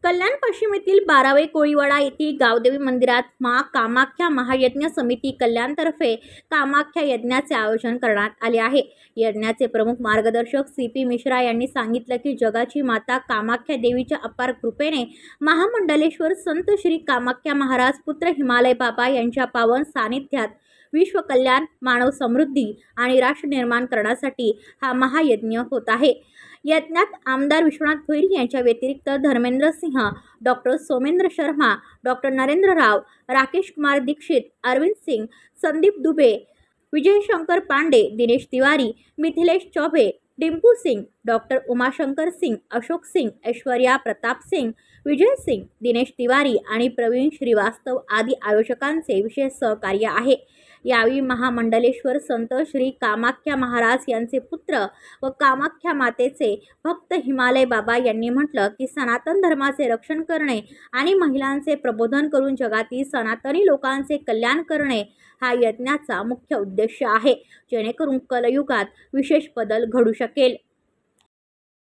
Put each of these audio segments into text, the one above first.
कल्याण पश्चिम येथील 12वे कोळीवाडा येथील गावदेवी मंदिरात मां कामाख्या महायज्ञ समिती कल्याणतर्फे कामाख्या यज्ञाचे आयोजन करण्यात आले आहे। यज्ञाचे प्रमुख मार्गदर्शक CP मिश्रा यांनी सांगितलं की जगाची माता कामाख्या देवीच्या अपार कृपेने महामंडलेश्वर संत श्री कामाख्या महाराज पुत्र हिमालय बाबा यांच्या पावन सानिध्यात विश्व कल्याण, मानव समृद्धी आणि राष्ट्र निर्माण करण्यासाठी हा महायज्ञ होत आहे। यज्ञात आमदार विश्वनाथ भोईर यांच्या व्यतिरिक्त Dharmendra Singh, doctor Somendra Sharma, doctor Narendra Rao, Rakesh Kumar Dixit, Arvind Singh, Sandeep Dubey, Vijay Shankar Pandey, Dinesh Tiwari, Mithilesh Choubey, Dimpu Singh, doctor Umashankar Singh, Ashok Singh, Aishwarya Pratap Singh, Vijay Singh, Dinesh Tiwari आणि प्रवीण श्रीवास्तव आदी आयोजकांचे विशेष सहकार्य आहे। यावेळी महामंडलेश्वर संत श्री कामाख्या महाराज यांचे पुत्र व कामाख्या मातेचे भक्त हिमालय बाबा यांनी म्हटलं की सनातन धर्माचे रक्षण करणे आणि महिलांचे प्रबोधन करून जगातील सनातनी लोकांचे कल्याण करणे हा यज्ञाचा मुख्य उद्देश आहे, जेणेकरून कलयुगात विशेष बदल घडू शकेल।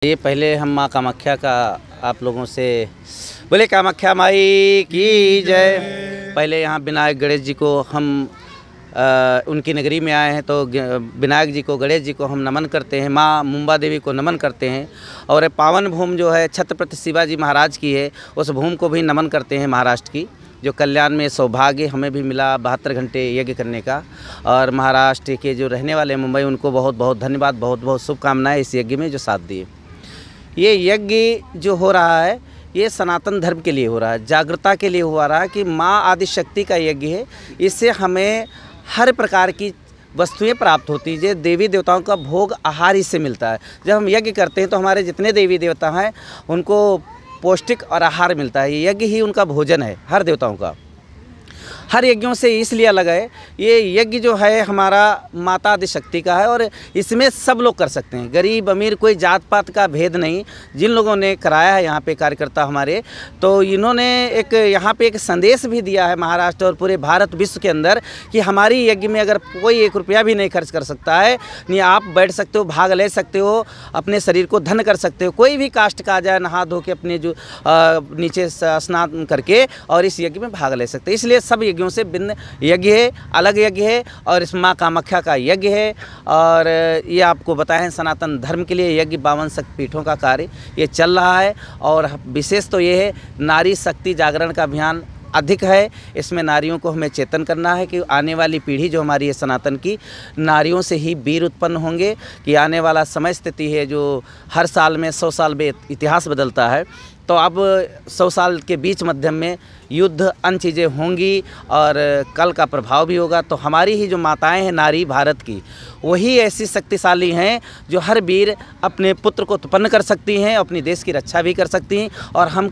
ये पहले हम माँ कामाख्या का आप लोगों से बोले कामाख्या माई की जय। पहले यहाँ विनायक गणेश जी को हम उनकी नगरी में आए हैं तो विनायक जी को, गणेश जी को हम नमन करते हैं, माँ मुंबा देवी को नमन करते हैं। और पावन भूमि जो है छत्रपति शिवाजी महाराज की है, उस भूमि को भी नमन करते हैं महाराष्ट्र की, जो कल्याण में सौभाग्य हमें भी मिला 72 घंटे यज्ञ करने का। और महाराष्ट्र के जो रहने वाले मुंबई, उनको बहुत बहुत धन्यवाद, बहुत बहुत शुभकामनाएँ इस यज्ञ में जो साथ दिए। ये यज्ञ जो हो रहा है ये सनातन धर्म के लिए हो रहा है, जागृता के लिए हो रहा है कि माँ आदिशक्ति का यज्ञ है। इससे हमें हर प्रकार की वस्तुएं प्राप्त होती है। देवी देवताओं का भोग आहार इससे मिलता है। जब हम यज्ञ करते हैं तो हमारे जितने देवी देवता हैं उनको पौष्टिक और आहार मिलता है। ये यज्ञ ही उनका भोजन है हर देवताओं का। हर यज्ञों से इसलिए अलग है, ये यज्ञ जो है हमारा माता आदिशक्ति का है और इसमें सब लोग कर सकते हैं, गरीब अमीर कोई जात पात का भेद नहीं। जिन लोगों ने कराया है यहाँ पे कार्यकर्ता हमारे, तो इन्होंने एक यहाँ पे एक संदेश भी दिया है महाराष्ट्र और पूरे भारत विश्व के अंदर कि हमारी यज्ञ में अगर कोई 1 रुपया भी नहीं खर्च कर सकता है, नहीं आप बैठ सकते हो, भाग ले सकते हो, अपने शरीर को धन कर सकते हो। कोई भी कास्ट का आ जाए, नहा धो के अपने जो नीचे स्नान करके और इस यज्ञ में भाग ले सकते हैं। इसलिए सब यज्ञों से भिन्न यज्ञ है, अलग यज्ञ है और इस माँ कामाख्या का यज्ञ है। और ये आपको बताएं सनातन धर्म के लिए यज्ञ 52 शक्तिपीठों का कार्य ये चल रहा है। और विशेष तो ये है नारी शक्ति जागरण का अभियान अधिक है। इसमें नारियों को हमें चेतन करना है कि आने वाली पीढ़ी जो हमारी है सनातन की, नारियों से ही वीर उत्पन्न होंगे। कि आने वाला समय स्थिति है जो हर साल में 100 साल में इतिहास बदलता है, तो अब 100 साल के बीच मध्यम में युद्ध अन्य चीज़ें होंगी और कल का प्रभाव भी होगा। तो हमारी ही जो माताएं हैं नारी भारत की, वही ऐसी शक्तिशाली हैं जो हर वीर अपने पुत्र को उत्पन्न कर सकती हैं, अपनी देश की रक्षा भी कर सकती हैं और हम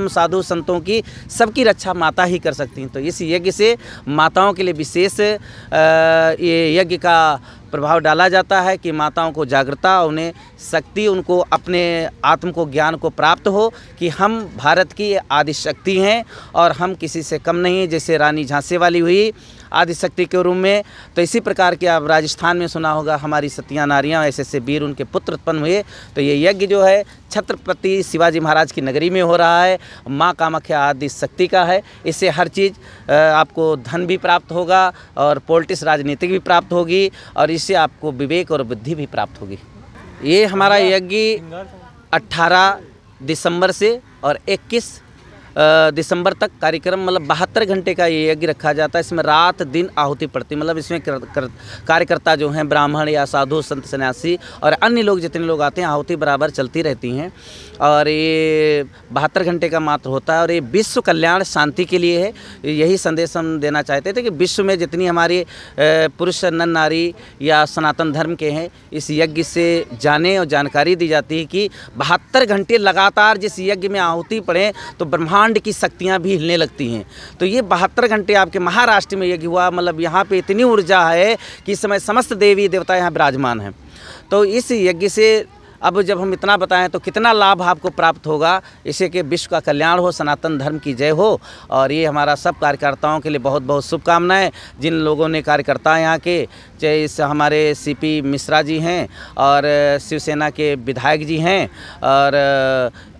साधु संतों की सबकी रक्षा माता ही कर सकती हैं। तो इस यज्ञ से माताओं के लिए विशेष ये यज्ञ का प्रभाव डाला जाता है कि माताओं को जागृता, उन्हें शक्ति, उनको अपने आत्म को ज्ञान को प्राप्त हो कि हम भारत की आदिशक्ति हैं और हम किसी से कम नहीं हैं। जैसे रानी झांसी वाली हुई आदिशक्ति के रूप में, तो इसी प्रकार के आप राजस्थान में सुना होगा हमारी सतिया नारियां, ऐसे ऐसे वीर उनके पुत्र उत्पन्न हुए। तो ये यज्ञ जो है छत्रपति शिवाजी महाराज की नगरी में हो रहा है, माँ कामाख्या आदिशक्ति का है। इससे हर चीज़ आपको धन भी प्राप्त होगा और पॉलिटिक्स राजनीतिक भी प्राप्त होगी और इससे आपको विवेक और बुद्धि भी प्राप्त होगी। ये हमारा यज्ञ 18 दिसंबर से और 21 दिसंबर तक कार्यक्रम, मतलब 72 घंटे का ये यज्ञ रखा जाता है। इसमें रात दिन आहुति पड़ती, मतलब इसमें कार्यकर्ता जो हैं ब्राह्मण या साधु संत सन्यासी और अन्य लोग जितने लोग आते हैं, आहुति बराबर चलती रहती हैं। और ये 72 घंटे का मात्र होता है और ये विश्व कल्याण शांति के लिए है। यही संदेश हम देना चाहते थे कि विश्व में जितनी हमारी पुरुष नर नारी या सनातन धर्म के हैं, इस यज्ञ से जाने और जानकारी दी जाती है कि 72 घंटे लगातार जिस यज्ञ में आहुति पड़े तो ब्रह्मांड की शक्तियां भी हिलने लगती हैं। तो ये 72 घंटे आपके महाराष्ट्र में यज्ञ हुआ, मतलब यहाँ पे इतनी ऊर्जा है कि इस समय समस्त देवी देवता यहाँ विराजमान हैं। तो इस यज्ञ से अब जब हम इतना बताएं तो कितना लाभ आपको प्राप्त होगा, इससे कि विश्व का कल्याण हो, सनातन धर्म की जय हो। और ये हमारा सब कार्यकर्ताओं के लिए बहुत बहुत शुभकामनाएं। जिन लोगों ने कार्यकर्ता यहाँ के, चाहे इस हमारे CP मिश्रा जी हैं और शिवसेना के विधायक जी हैं और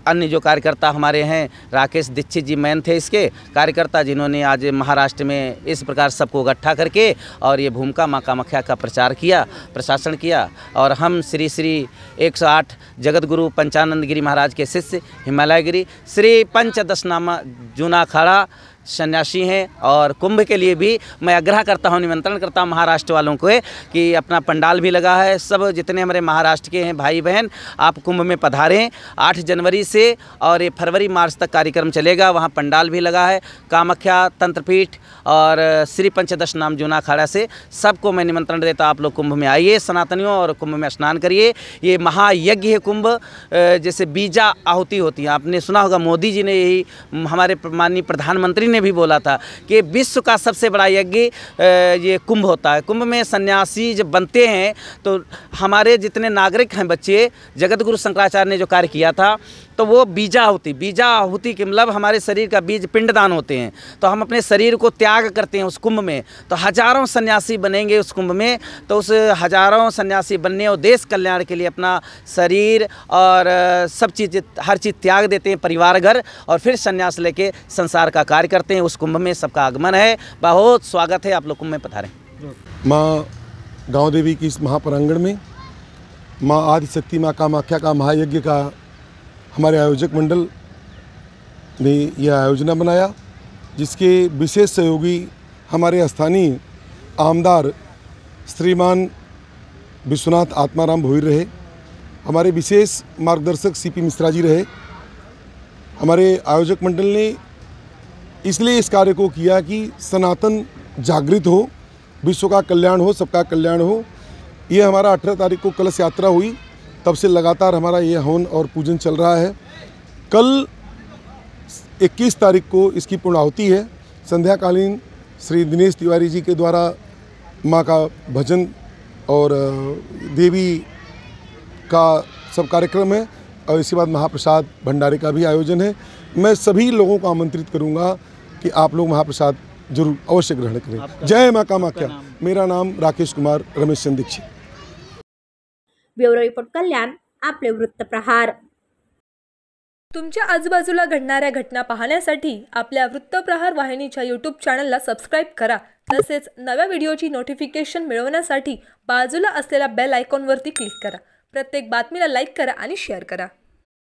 अन्य जो कार्यकर्ता हमारे हैं, राकेश दीक्षित जी मैन थे इसके कार्यकर्ता, जिन्होंने आज महाराष्ट्र में इस प्रकार सबको इकट्ठा करके और ये भूमिका माँ कामाख्या का प्रचार किया, प्रशासन किया। और हम श्री श्री 108 जगत गुरु पंचानंद गिरी महाराज के शिष्य हिमालय गिरी श्री पंचदशनामा जूना अखाड़ा सन्यासी हैं। और कुंभ के लिए भी मैं आग्रह करता हूं, निमंत्रण करता हूं महाराष्ट्र वालों को कि अपना पंडाल भी लगा है, सब जितने हमारे महाराष्ट्र के हैं भाई बहन आप कुंभ में पधारें। 8 जनवरी से और ये फरवरी मार्च तक कार्यक्रम चलेगा, वहां पंडाल भी लगा है। कामाख्या तंत्रपीठ और श्री पंचदशनाम जूना अखाड़ा से सबको मैं निमंत्रण देता हूं, आप लोग कुंभ में आइए सनातनियों और कुंभ में स्नान करिए। ये महायज्ञ है कुंभ, जैसे बीजा आहुति होती है, आपने सुना होगा मोदी जी ने यही, हमारे माननीय प्रधानमंत्री ने भी बोला था कि विश्व का सबसे बड़ा यज्ञ ये कुंभ होता है। कुंभ में सन्यासी जब बनते हैं तो हमारे जितने नागरिक हैं बच्चे, जगत गुरु शंकराचार्य ने जो कार्य किया था तो वो बीजा आहुति के मतलब हमारे शरीर का बीज पिंडदान होते हैं। तो हम अपने शरीर को त्याग करते हैं उस कुंभ में, तो हजारों सन्यासी बनेंगे उस कुंभ में। तो उस हजारों सन्यासी बनने और देश कल्याण के लिए अपना शरीर और सब चीज़ हर चीज़ त्याग देते हैं, परिवार घर, और फिर सन्यास लेके संसार का कार्य करते हैं। उस कुंभ में सबका आगमन है, बहुत स्वागत है, आप लोग कुंभ में पधारें। माँ गाँव देवी की इस महाप्रांगण में माँ आदिशक्ति माँ कामाख्या का महायज्ञ का हमारे आयोजक मंडल ने यह आयोजना बनाया, जिसके विशेष सहयोगी हमारे स्थानीय आमदार श्रीमान विश्वनाथ आत्माराम भोईर रहे, हमारे विशेष मार्गदर्शक सीपी मिश्रा जी रहे। हमारे आयोजक मंडल ने इसलिए इस कार्य को किया कि सनातन जागृत हो, विश्व का कल्याण हो, सबका कल्याण हो। ये हमारा 18 तारीख को कलश यात्रा हुई, तब से लगातार हमारा ये हवन और पूजन चल रहा है। कल 21 तारीख को इसकी पूर्णाहुति है। संध्याकालीन श्री दिनेश तिवारी जी के द्वारा माँ का भजन और देवी का सब कार्यक्रम है, और इसके बाद महाप्रसाद भंडारे का भी आयोजन है। मैं सभी लोगों को आमंत्रित करूंगा कि आप लोग महाप्रसाद जरूर अवश्य ग्रहण करें। जय माँ कामाख्या। मेरा नाम राकेश कुमार रमेश चंद्र दीक्षित। ब्युरो रिपोर्ट कल्याण, आपले वृत्तप्रहार। तुमच्या आजूबाजूला घडणाऱ्या घटना पाहण्यासाठी आपल्या वृत्तप्रहार वाहिनीच्या यूट्यूब चॅनलला सबस्क्राईब करा। तसेच नव्या व्हिडिओची नोटिफिकेशन मिळवण्यासाठी बाजूला असलेल्या बेल आयकॉनवरती क्लिक करा। प्रत्येक बातमीला लाईक करा आणि शेअर करा।